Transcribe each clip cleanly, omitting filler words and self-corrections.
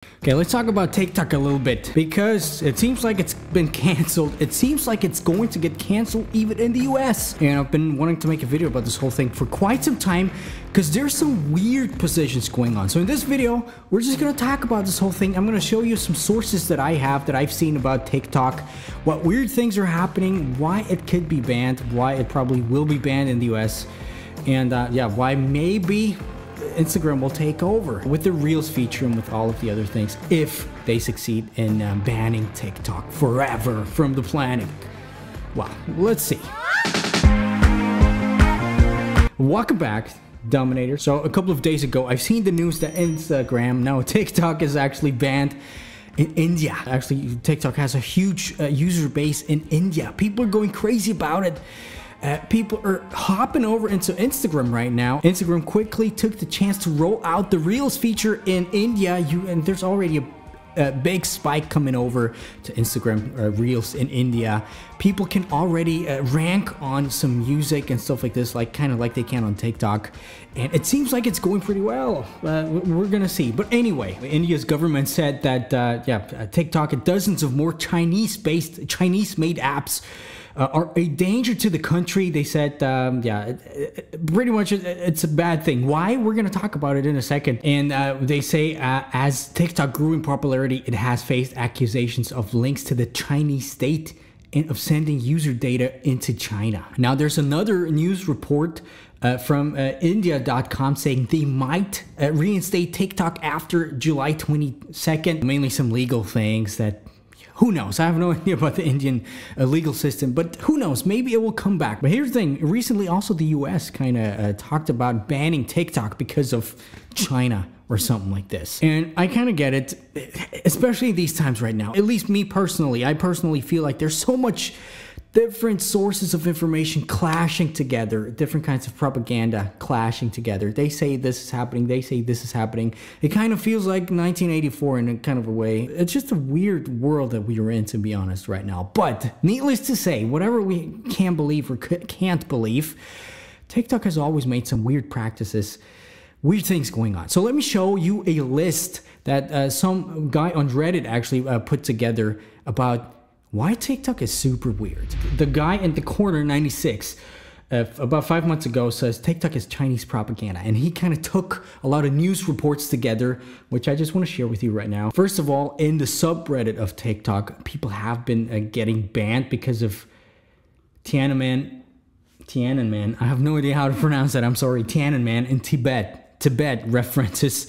Okay, let's talk about TikTok a little bit because it seems like it's been canceled. It seems like it's going to get canceled even in the US. And I've been wanting to make a video about this whole thing for quite some time because there's some weird positions going on. So in this video, we're just going to talk about this whole thing. I'm going to show you some sources that I've seen about TikTok, what weird things are happening, why it could be banned, why it probably will be banned in the US, and yeah, why maybe Instagram will take over with the Reels feature and with all of the other things if they succeed in banning TikTok forever from the planet. Well, let's see. Welcome back, Dominator. So a couple of days ago, I've seen the news that Instagram, now TikTok, is actually banned in India. Actually, TikTok has a huge user base in India. People are going crazy about it. People are hopping over into Instagram right now. Instagram quickly took the chance to roll out the Reels feature in India. And there's already a big spike coming over to Instagram Reels in India. People can already rank on some music and stuff like this, kind of like they can on TikTok. And it seems like it's going pretty well. We're gonna see. But anyway, India's government said that TikTok and dozens of more Chinese-made apps are a danger to the country. They said, pretty much it's a bad thing. Why? We're going to talk about it in a second. And they say as TikTok grew in popularity, it has faced accusations of links to the Chinese state and of sending user data into China. Now, there's another news report from India.com saying they might reinstate TikTok after July 22nd. Mainly some legal things that, who knows? I have no idea about the Indian legal system, but who knows? Maybe it will come back. But here's the thing. Recently, also the US kind of talked about banning TikTok because of China or something like this. And I kind of get it, especially these times right now. At least me personally, I personally feel like there's so much different sources of information clashing together, different kinds of propaganda clashing together. They say this is happening, they say this is happening. It kind of feels like 1984 in a kind of a way. It's just a weird world that we are in, to be honest, right now. But needless to say, whatever we can believe or can't believe, TikTok has always made some weird practices, weird things going on. So let me show you a list that some guy on Reddit actually put together about why TikTok is super weird. The guy in the corner, 96, about 5 months ago says TikTok is Chinese propaganda. And he kind of took a lot of news reports together, which I just want to share with you right now. First of all, in the subreddit of TikTok, people have been getting banned because of Tiananmen. I have no idea how to pronounce that. I'm sorry. Tiananmen in Tibet references,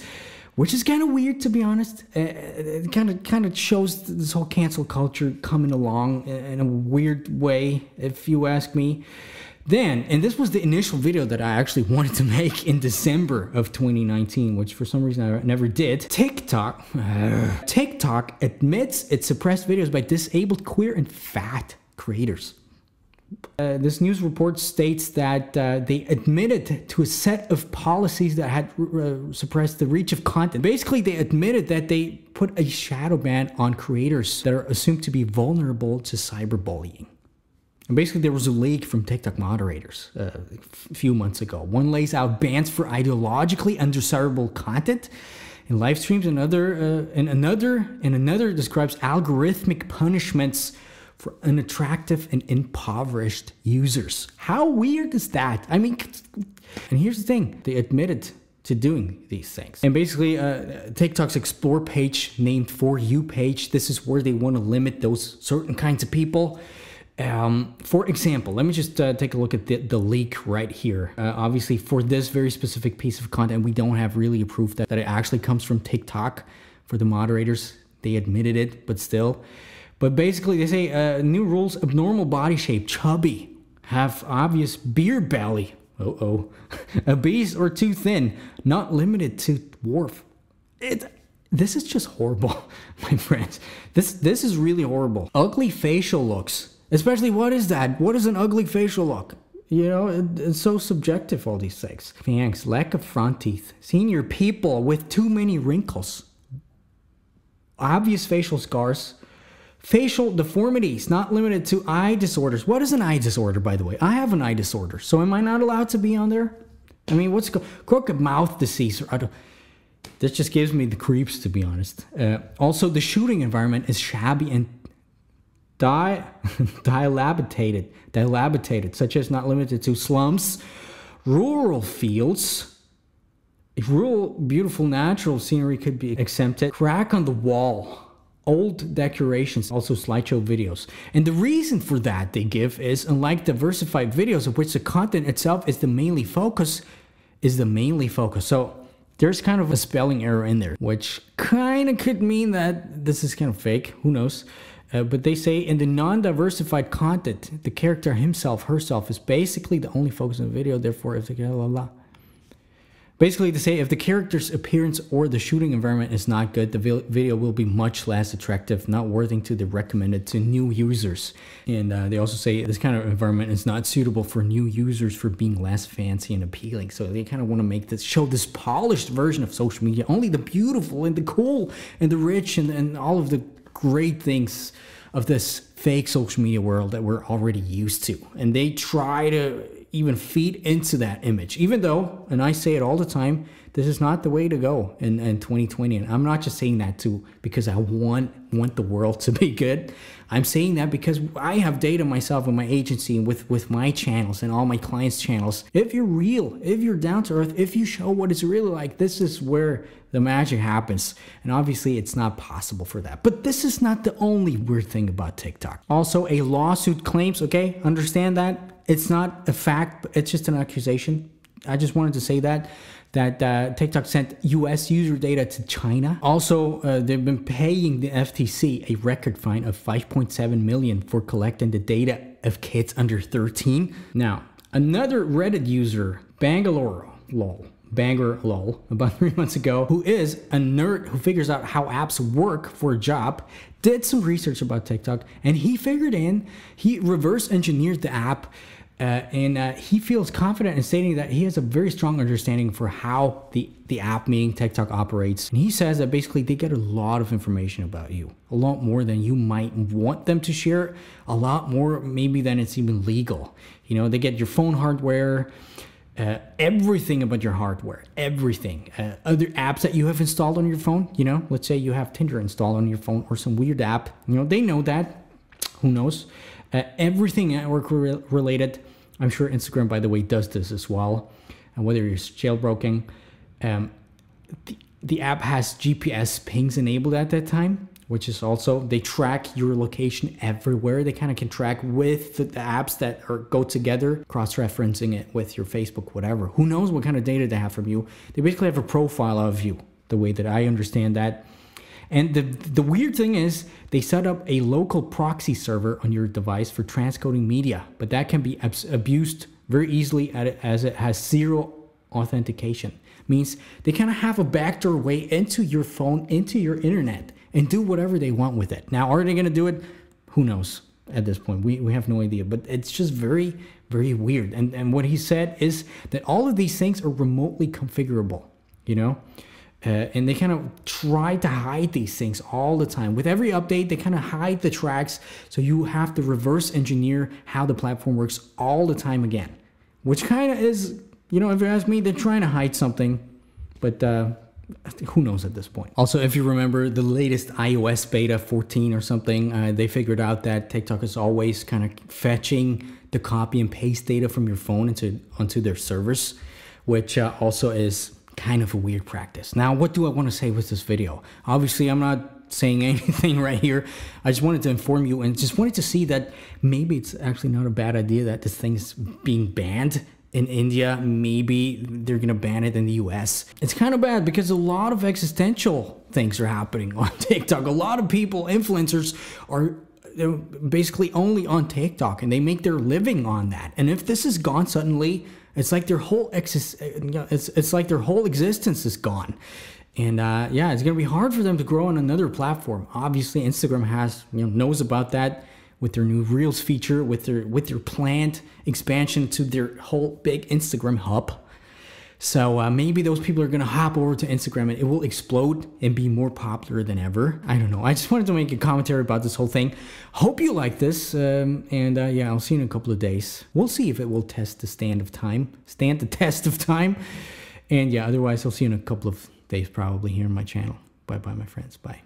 which is kind of weird, to be honest. It kind of shows this whole cancel culture coming along in a weird way, if you ask me. Then, and this was the initial video that I actually wanted to make in December of 2019, which for some reason I never did. TikTok admits it suppressed videos by disabled queer and fat creators. This news report states that they admitted to a set of policies that had suppressed the reach of content. Basically, they admitted that they put a shadow ban on creators that are assumed to be vulnerable to cyberbullying. And basically, there was a leak from TikTok moderators a few months ago. One lays out bans for ideologically undesirable content in live streams, and another describes algorithmic punishments for unattractive and impoverished users. How weird is that? I mean, and here's the thing, they admitted to doing these things. And basically, TikTok's Explore page named For You page, this is where they want to limit those certain kinds of people. For example, let me just take a look at the leak right here. Obviously, for this very specific piece of content, we don't have really a proof that it actually comes from TikTok. For the moderators, they admitted it, but still. But basically, they say new rules: abnormal body shape, chubby, have obvious beer belly, obese or too thin, not limited to dwarf. This is just horrible, my friends. This is really horrible. Ugly facial looks, especially what is that? What is an ugly facial look? You know, it's so subjective, all these things. Fangs, lack of front teeth, senior people with too many wrinkles, obvious facial scars. Facial deformities, not limited to eye disorders. What is an eye disorder, by the way? I have an eye disorder, so am I not allowed to be on there? I mean, what's crooked mouth disease? This just gives me the creeps, to be honest. Also, the shooting environment is shabby and dilapidated, such as not limited to slums, rural fields. Rural, beautiful natural scenery could be exempted. Crack on the wall. Old decorations, also slideshow videos. And the reason for that they give is, unlike diversified videos of which the content itself is the mainly focus. So there's kind of a spelling error in there, which kind of could mean that this is kind of fake. Who knows? But they say in the non-diversified content, the character himself, herself is basically the only focus in the video. Therefore, if the basically, to say if the character's appearance or the shooting environment is not good, the video will be much less attractive, not worthy to be recommended to new users. And they also say this kind of environment is not suitable for new users for being less fancy and appealing. So they kind of want to make this, show this polished version of social media, only the beautiful and the cool and the rich and all of the great things of this fake social media world that we're already used to. And they try to even feed into that image, even though, and I say it all the time, this is not the way to go in 2020. And I'm not just saying that because I want the world to be good. I'm saying that because I have data myself in my agency and with my channels and all my clients' channels. If you're real, if you're down to earth, if you show what it's really like, this is where the magic happens. And obviously it's not possible for that. But this is not the only weird thing about TikTok. Also, a lawsuit claims, okay, understand that. It's not a fact, but it's just an accusation. I just wanted to say that TikTok sent US user data to China. Also, they've been paying the FTC a record fine of 5.7 million for collecting the data of kids under 13. Now, another Reddit user, Bangalore lol, about 3 months ago, who is a nerd who figures out how apps work for a job, did some research about TikTok, and he reverse engineered the app, and he feels confident in stating that he has a very strong understanding for how the app, meaning TikTok, operates. And he says that basically they get a lot of information about you, a lot more than you might want them to share, a lot more maybe than it's even legal. You know, they get your phone hardware, everything about your hardware, everything, other apps that you have installed on your phone. You know, let's say you have Tinder installed on your phone or some weird app, you know, they know that. Who knows? Everything network related. I'm sure Instagram, by the way, does this as well. And whether you're jailbroken, the app has GPS pings enabled at that time, which is also, they track your location everywhere. They kind of can track with the apps that go together, cross-referencing it with your Facebook, whatever. Who knows what kind of data they have from you. They basically have a profile of you, the way that I understand that. And the weird thing is they set up a local proxy server on your device for transcoding media, but that can be abused very easily as it has zero authentication. Means they kind of have a backdoor way into your phone, into your internet, and do whatever they want with it. Now, are they going to do it? Who knows at this point? We have no idea, but it's just very, very weird. And what he said is that all of these things are remotely configurable, you know? And they kind of try to hide these things all the time. With every update, they kind of hide the tracks. So you have to reverse engineer how the platform works all the time again. Which kind of is, you know, if you ask me, they're trying to hide something. But who knows at this point. Also, if you remember the latest iOS beta 14 or something, they figured out that TikTok is always kind of fetching the copy and paste data from your phone onto their servers, which also is kind of a weird practice. Now, what do I want to say with this video? Obviously, I'm not saying anything right here. I just wanted to inform you and just wanted to see that maybe it's actually not a bad idea that this thing's being banned in India. Maybe they're gonna ban it in the US. It's kind of bad because a lot of existential things are happening on TikTok. A lot of people, influencers, are basically only on TikTok and they make their living on that. And if this is gone suddenly, it's like their whole it's like their whole existence is gone. And yeah, it's gonna be hard for them to grow on another platform. Obviously, Instagram knows about that with their new Reels feature, with their planned expansion to their whole big Instagram hub. So maybe those people are gonna hop over to Instagram and it will explode and be more popular than ever. I don't know. I just wanted to make a commentary about this whole thing. Hope you like this. Yeah, I'll see you in a couple of days. We'll see if it will stand the test of time. And yeah, otherwise I'll see you in a couple of days probably here on my channel. Bye bye, my friends. Bye.